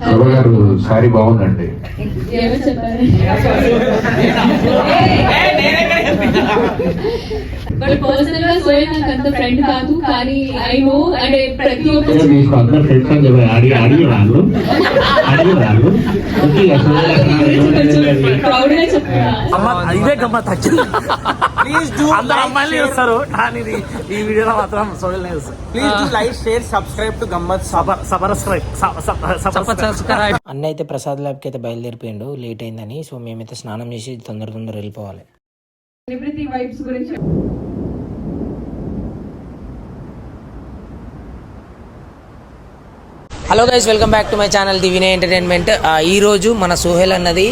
శోభ గారు సారీ బాగుందండి. ఏమో చెప్పారు బట్ పర్సనల్ గా సోహెల్ నాకు అంత ఫ్రెండ్ కాదు, కానీ ఐ నో అంటే ప్రతి ఒక్క మీకు అందరూ ఫ్రెండ్స్ అని చెప్పి అడిగి రాళ్ళు ప్రౌడ్ గా చెప్తున్నా. ఇదే గమ్మత్ అందరు అమ్మాయిలు చూస్తారు, కానీ ఈ వీడియోలో మాత్రం సోహెల్ చూస్తారు. Please do like, share, subscribe to గమ్మత్ సబ్స్క్రైబ్. అన్న అయితే ప్రసాద్ ల్యాబ్కి అయితే బయలుదేరిపోయిండు, లేట్ అయిందని. సో మేమైతే స్నానం చేసి తొందర వెళ్ళిపోవాలి. సెలబ్రిటీ వైబ్స్ గురించి hello guys, welcome back to my channel the Vinay entertainment. ఈరోజు మన సోహెల్ అన్నది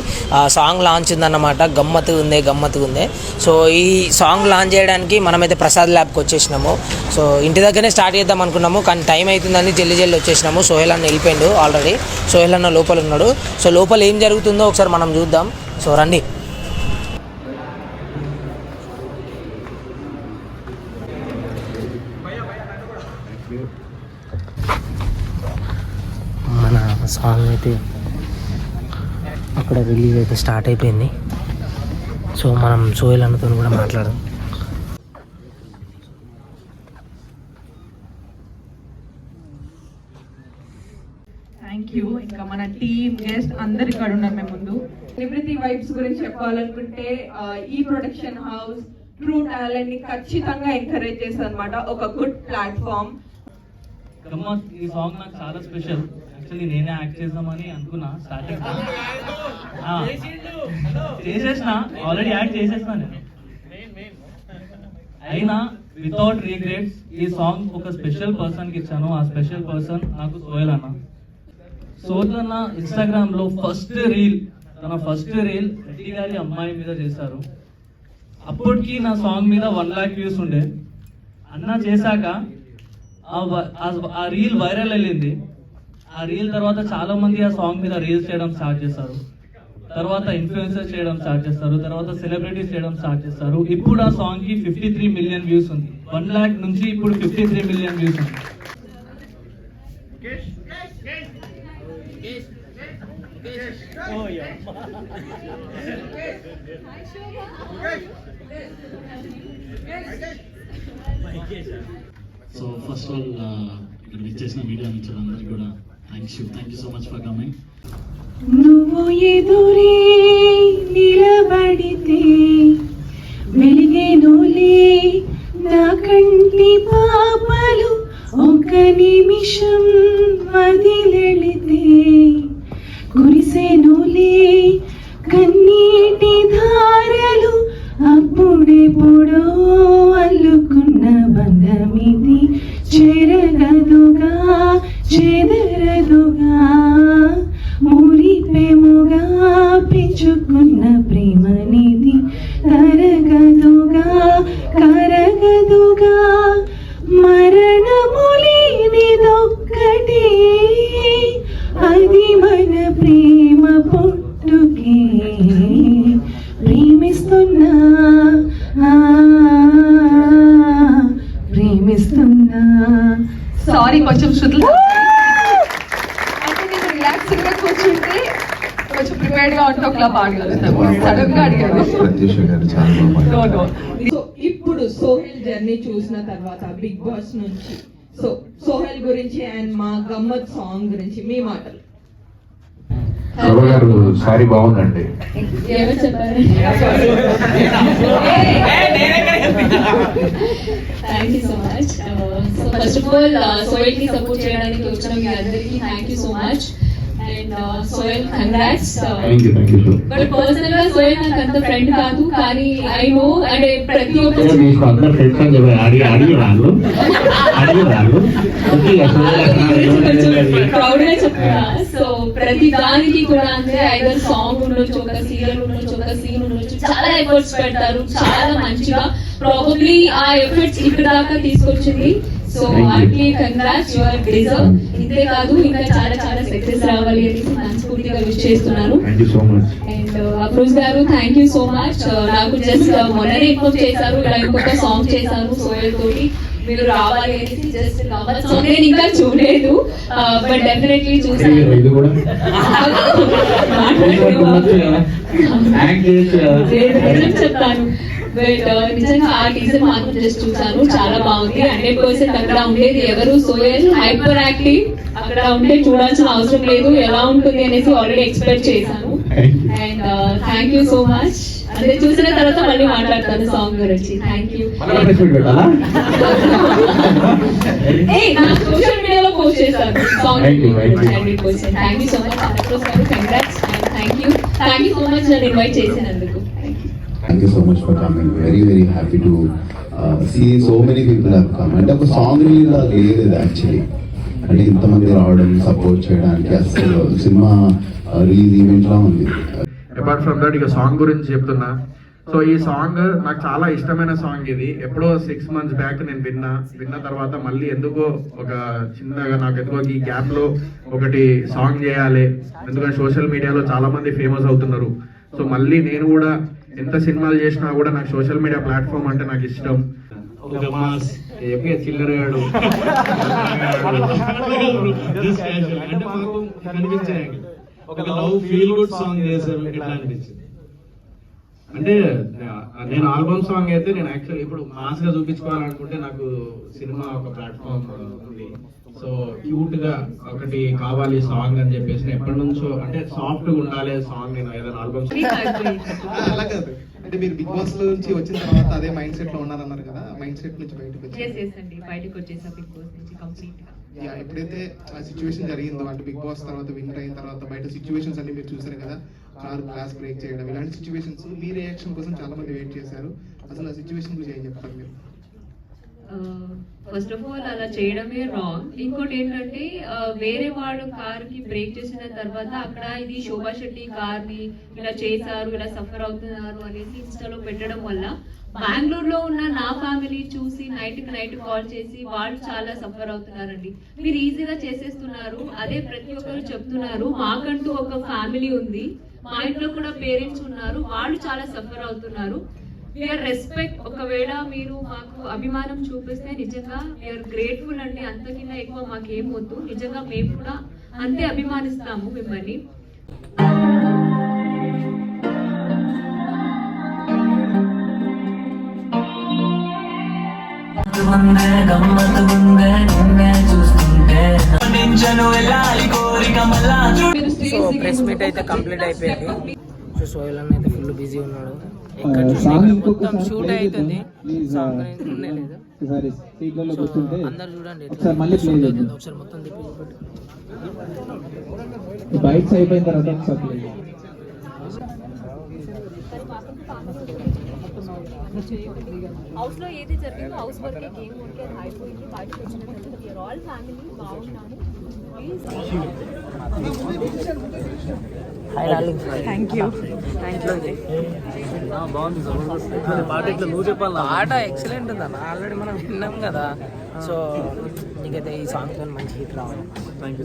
సాంగ్ లాంచ్ ఉందన్నమాట. గమ్మత్తు ఉంది. సో ఈ సాంగ్ లాంచ్ చేయడానికి మనమైతే ప్రసాద్ ల్యాబ్కి వచ్చేసినాము. సో ఇంటి దగ్గరనే స్టార్ట్ చేద్దాం అనుకున్నాము, కానీ టైం అవుతుందని జల్లి వచ్చేసినాము. సోహెల్ అన్న వెళ్ళిపోయిండు ఆల్రెడీ. సోహెల్ అన్న లోపల ఉన్నాడు. సో లోపల ఏం జరుగుతుందో ఒకసారి మనం చూద్దాం. సో రండి. మన సాంగ్ అయితే అక్కడ రిలీజ్ అయితే స్టార్ట్ అయిపోయింది. సో మనం సోహెల్ అన్నతో కూడా మాట్లాడదాం. Thank you. ఇంకా మన టీమ్ గెస్ట్ అందరు ఇక్కడ ఉన్నారు మేము ముందు. సెలబ్రిటీ వైబ్స్ గురించి చెప్పాలనుకుంటే ఈ ప్రొడక్షన్ హౌస్ ట్రూ టాలెంట్ ని ఖచ్చితంగా ఎంకరేజ్ చేస్తుంది అనమాట. ఒక గుడ్ ప్లాట్ఫామ్. గమ్మత్ ఈ సాంగ్ నాకు చాలా స్పెషల్. యాక్చువల్లీ నేనే యాక్ట్ చేద్దామని అనుకున్నా స్టార్టింగ్. ఆల్రెడీ యాక్ట్ చేసేసిన నేను. అయినా వితౌట్ రిగ్రెట్స్ ఈ సాంగ్ ఒక స్పెషల్ పర్సన్ కి ఇచ్చాను. ఆ స్పెషల్ పర్సన్ నాకు సోహెల్ అన్న. సోహెల్ అన్న ఇన్స్టాగ్రామ్ లో తన ఫస్ట్ రీల్ రెడ్డి గారి అమ్మాయి మీద చేశారు. అప్పటికి నా సాంగ్ మీద 1 lakh వ్యూస్ ఉండే. అన్న చేశాక ఆ రీల్ వైరల్ వెళ్ళింది. ఆ రీల్ తర్వాత చాలా మంది ఆ సాంగ్ మీద రీల్స్ చేయడం స్టార్ట్ చేస్తారు. తర్వాత ఇన్ఫ్లుయెన్సర్ చేయడం స్టార్ట్ చేస్తారు. తర్వాత సెలబ్రిటీస్ చేయడం స్టార్ట్ చేస్తారు. ఇప్పుడు ఆ సాంగ్ కి 53 million వ్యూస్ ఉంది. 1 lakh నుంచి ఇప్పుడు 53 million వ్యూస్ ఉంది. సో ఫస్ట్ ఆల్ ఇక్కడ ఇచ్చేసిన మీడియా నుంచి అందరికీ కూడా thank you so much for coming. నువ్వు ఎదురే నిలబడితే వెలిగేనులే నా కంటి పాపలు, ఒక నిమిషం వదిలెళితే కురిసేనులే కన్నీటి ధారలు, అప్పుడెప్పుడో అల్లుకున్న బంధమిది చెరగదుగా చెదరదుగా, మురిపెముగా పెంచుకున్న ప్రేమనిది తరగదుగా కరగదుగా, మరణములేనిదొక్కటే అది మన ప్రేమ పుట్టుకే. ప్రేమిస్తున్నా సారీ కొంచెం శృతులు అంటే నేను రిలాక్స్డ్ గా కూర్చుంటే కొంచెం ప్రిపేర్డ్ గా ఉంటే ఒకలా పాడగలుగుతాము. సడన్ గా అడిగాను. సో ఇప్పుడు సోహెల్ జర్నీ చూసిన తర్వాత బిగ్ బాస్ నుంచి సో సోహెల్ గురించి అండ్ మా గమ్మత్ సాంగ్ గురించి మీ మాటలు. శోభ గారు సారీ బాగుందండి. ఏమో చెప్పారు thank you so much. So first of all Sohel కి సపోర్ట్ చేయడానికి వచ్చిన మీ అందరికీ thank you so much. And Sohel congrats. But personal గా సోహెల్ నాకు అంత ఫ్రెండ్ కాదు, కానీ ఐ నో అంటే ప్రతి ఒక్క మీకు అందరూ ఫ్రెండ్స్ అని చెప్పి అడిగి రాళ్ళు ప్రౌడ్ గా చెప్తున్నా. సో ప్రతి దానికి కూడా అంటే ఐదర్ సాంగ్ ఉండొచ్చు, ఒక సీరియల్ ఉండొచ్చు, ఒక సీన్ ఉండొచ్చు, చాలా ఎఫర్ట్స్ పెడతారు చాలా మంచిగా. ప్రాబబ్లీ ఆ ఎఫర్ట్స్ ఇక్కడ దాకా తీసుకొచ్చింది. సో వాటికి కంగ్రాట్స్, యువర్ డిజర్వ్. ఇంతే కాదు ఇంకా చాలా సక్సెస్ రావాలి అని మనస్ఫూర్తిగా విష్ చేస్తున్నాను. అండ్ అఫ్రోజ్ గారు థ్యాంక్ యూ సో మచ్. నాకు జస్ట్ మొన్ననే ఇన్ఫార్మ్ చేశారు ఇలా ఇంకొక సాంగ్ చేశారు సోహెల్ తోటి. మీరు రావాలి అనేసి జస్ట్ గమ్మత్ సాంగ్ నేను ఇంకా చూడలేదు బట్ డెఫినెట్లీ చూసాను. ఇది కూడా యాక్ట్ చేయొచ్చు కదా. నిజం చెప్తాను బట్ నిజంగా ఆ టీజర్ మాత్రం జస్ట్ చూసాను, చాలా బాగుంది. 100% అక్కడ ఉండేది ఎవరు సోయల్ హైపర్ యాక్టివ్, అక్కడ ఉంటే చూడాల్సిన అవసరం లేదు ఎలా ఉంటుంది అనేసి ఆల్రెడీ ఎక్స్పెక్ట్ చేశాను. And thank you so much. అదే చూసిన తర్వాత మళ్ళీ మాట్లాడతాను సాంగ్ గురించి. Thank you. నాకు సోషల్ మీడియాలో పోస్ట్ చేశాను song. 100%. Thank you so much Afroz గారు, congrats and thank you so much నన్ను ఇన్వైట్ చేసినందుకు. Thank you so much for coming. Very happy to see so many people have come. అంటే ఒక song release లేదు actually, అంటే ఇంతమంది రావడం సపోర్ట్ చేయడానికి అసలు సినిమా రిలీజ్ ఈవెంట్ లా ఉంది. అపార్ట్ ఫ్రమ్ దట్ ఇక సాంగ్ గురించి చెప్తున్నా. సో ఈ సాంగ్ నాకు చాలా ఇష్టమైన సాంగ్. ఇది ఎప్పుడో 6 months బ్యాక్ నేను విన్న తర్వాత మళ్ళీ ఎందుకో ఒక చిన్నగా నాకు ఎందుకో ఈ గ్యాప్ లో ఒకటి సాంగ్ చేయాలి, ఎందుకంటే సోషల్ మీడియాలో చాలా మంది ఫేమస్ అవుతున్నారు. సో మళ్ళీ నేను కూడా ఎంత సినిమాలు చేసినా కూడా నాకు సోషల్ మీడియా ప్లాట్ఫామ్ అంటే నాకు ఇష్టం. ఒక మాస్ చిల్లరగాడు అంటే మాకు కనిపించాయి ఒక లవ్ ఫీల్ గుడ్ సాంగ్ చేశారు, ఎట్లా అనిపించింది అంటే నేను ఆల్బమ్ సాంగ్ అయితే నేను యాక్చువల్లీ ఇప్పుడు మాస్ గా చూపించుకోవాలనుకుంటే నాకు సినిమా ఒక ప్లాట్ఫామ్ ఉంది. సో క్యూట్ గా ఒకటి కావాలి సాంగ్ అని చెప్పేసి ఎప్పటి నుంచో అంటే సాఫ్ట్ గా ఉండాలి సాంగ్. నేను ఏదైనా ఆల్బమ్ అలా కాదు, అంటే మీరు బిగ్ బాస్ లో నుంచి వచ్చిన తర్వాత అదే మైండ్ సెట్ లో ఉన్నారన్నారు కదా, మైండ్ సెట్ నుంచి బయటకు వచ్చేసా బిగ్ బాస్ నుంచి కంప్లీట్ గా. ఎప్పుడైతే ఆ సిచ్యువేషన్ జరిగిందో, అంటే బిగ్ బాస్ తర్వాత విన్నర్ అయిన తర్వాత బయట సిచ్యువేషన్స్ అన్ని మీరు చూసారు కదా, కారు క్లాస్ బ్రేక్ చేయడం, ఇలాంటి సిచ్యువేషన్స్ మీ రియాక్షన్ కోసం చాలా మంది వెయిట్ చేశారు. అసలు ఆ సిచ్యువేషన్ గురించి ఏం చెప్తారు మీరు? ఫస్ట్ ఆఫ్ ఆల్ అలా చేయడమే రాంగ్. ఇంకోటి ఏంటంటే వేరే వాడు కార్ కి బ్రేక్ చేసిన తర్వాత అక్కడ ఇది శోభా శెట్టి కార్ ని ఇలా చేశారు, ఇలా సఫర్ అవుతున్నారు అనేసి ఇన్స్టాలో పెట్టడం వల్ల బెంగళూరులో ఉన్న నా ఫ్యామిలీ చూసి నైట్ కాల్ చేసి వాళ్ళు చాలా సఫర్ అవుతున్నారండి. మీరు ఈజీగా చేసేస్తున్నారు, అదే ప్రతి ఒక్కరు చెప్తున్నారు మాకంటూ ఒక ఫ్యామిలీ ఉంది, మా ఇంట్లో కూడా పేరెంట్స్ ఉన్నారు, వాళ్ళు చాలా సఫర్ అవుతున్నారు. We are respect. ఒకవేళ మీరు మాకు అభిమానం చూపిస్తే నిజంగా వీఆర్ గ్రేట్ఫుల్ అండి. అంతకిన్నా ఎక్కువ మాకేం వద్దు, నిజంగా మేము కూడా అంతే అభిమానిస్తాము మిమ్మల్ని. సో ప్రెస్ మీట్ అయితే కంప్లీట్ అయిపోయింది. సో సోహెల్ అన్న అయితే ఫుల్ బిజీ ఉన్నాడు. ఇక్కడ చూస్తే మొత్తం షూట్ అవుతుంది, సాంగ్ లేదు. అందరు చూడండి ఒకసారి మొత్తం తిప్పి బైట్స్ అయిపోయిన తర్వాత హౌస్ లో ఏది జరిగిందో హౌస్ వర్క్ గేమ్ వర్క్ అయిపోయింది. బయటకు వచ్చిన తర్వాత ఆల్ ఫ్యామిలీ బాగున్నాము. పాట ఎక్సలెంట్ ఉందన్న, ఆల్రెడీ మనం విన్నాం కదా. సో నీకైతే ఈ సాంగ్ తో మంచి హిట్ రావాలి.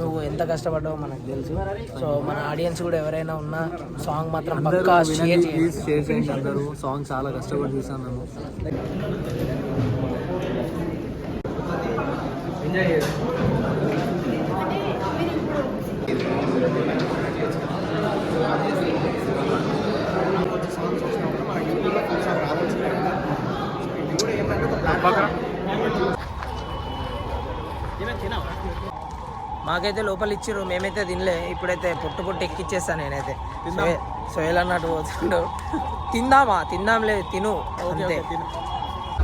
నువ్వు ఎంత కష్టపడ్డావో మనకు తెలుసు. సో మన ఆడియన్స్ కూడా ఎవరైనా ఉన్నా సాంగ్ మాత్రం పక్కా షేర్ చేయండి. అందరూ సాంగ్ చాలా కష్టపడి చూసాను. మాకైతే లోపల ఇచ్చిర్రు, మేమైతే తినలే. ఇప్పుడైతే పొట్టు ఎక్కిచ్చేస్తాను నేనైతే. సోహెల్ అన్నట్టు పోతుండు. తిందాంలే తిను అంతే.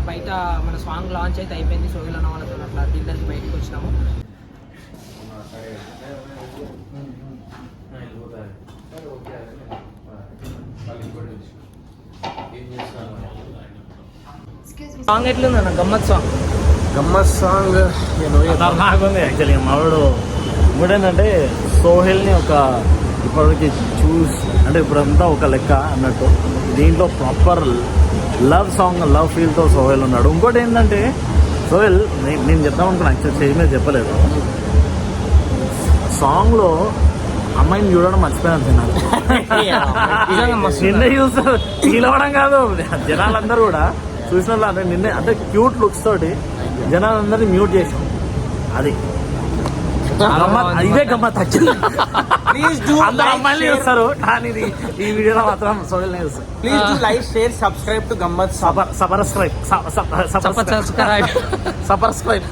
బయట మన సాంగ్ లాంచ్ అయితే అయిపోయింది. సోహెల్ అన్న వాళ్ళతో అట్లా తినడానికి బయటకు వచ్చినాము. సాంగ్ ఎట్లుందన్న? గమ్మత్ సాంగ్ నాకుంది యాక్చువల్లీ. మావాడు ఏంటంటే సోహెల్ని ఒక ఇప్పటికి అంటే ఇప్పుడంతా ఒక లెక్క అన్నట్టు దీంట్లో ప్రాపర్ లవ్ సాంగ్, లవ్ ఫీల్తో సోహెల్ ఉన్నాడు. ఇంకోటి ఏంటంటే సోహెల్ నేను చెప్దాం అనుకున్నా, యాక్చువల్ స్టేజ్ మీద చెప్పలేదు. సాంగ్లో అమ్మాయిని చూడడం మర్చిపోయాను తిన్నాను. నిన్నే చూస్తారు, ఫీల్ అవ్వడం కాదు, జనాలందరూ కూడా చూసిన వాళ్ళు నిన్నే అంటే క్యూట్ లుక్స్ తోటి జనాలందరినీ మ్యూట్ చేసాం. అది ఇదే గమ్మత్ వచ్చింది. Please do అందరు like, అమ్మాయిలు share. చూస్తారు కానీ ఈ వీడియోలో మాత్రం సోహెల్నే చూస్తారు. Please do like, share, subscribe to Gammat Song. Subscribe